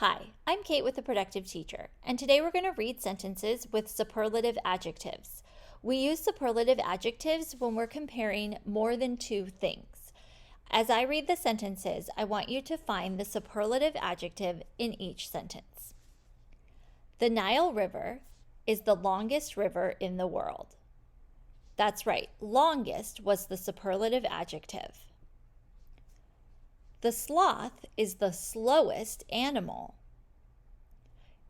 Hi, I'm Kate with The Productive Teacher, and today we're going to read sentences with superlative adjectives. We use superlative adjectives when we're comparing more than two things. As I read the sentences, I want you to find the superlative adjective in each sentence. The Nile River is the longest river in the world. That's right, longest was the superlative adjective. The sloth is the slowest animal.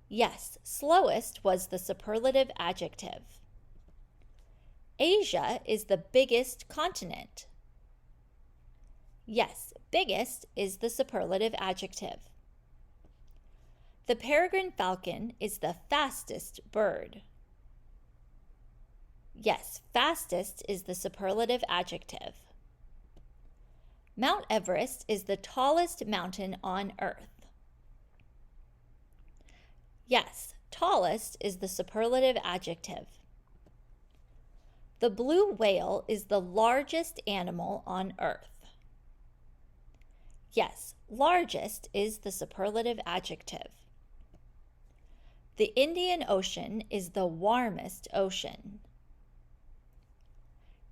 Yes, slowest was the superlative adjective. Asia is the biggest continent. Yes, biggest is the superlative adjective. The peregrine falcon is the fastest bird. Yes, fastest is the superlative adjective. Mount Everest is the tallest mountain on Earth. Yes, tallest is the superlative adjective. The blue whale is the largest animal on Earth. Yes, largest is the superlative adjective. The Indian Ocean is the warmest ocean.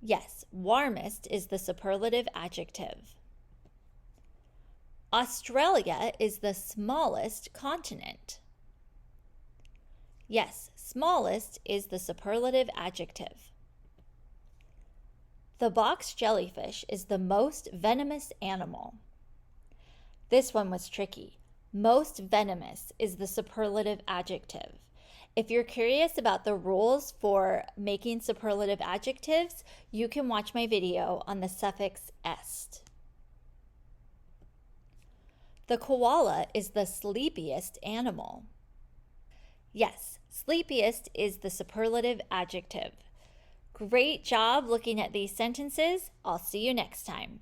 Yes, warmest is the superlative adjective. Australia is the smallest continent. Yes, smallest is the superlative adjective. The box jellyfish is the most venomous animal. This one was tricky. Most venomous is the superlative adjective. If you're curious about the rules for making superlative adjectives, you can watch my video on the suffix est. The koala is the sleepiest animal. Yes, sleepiest is the superlative adjective. Great job looking at these sentences. I'll see you next time.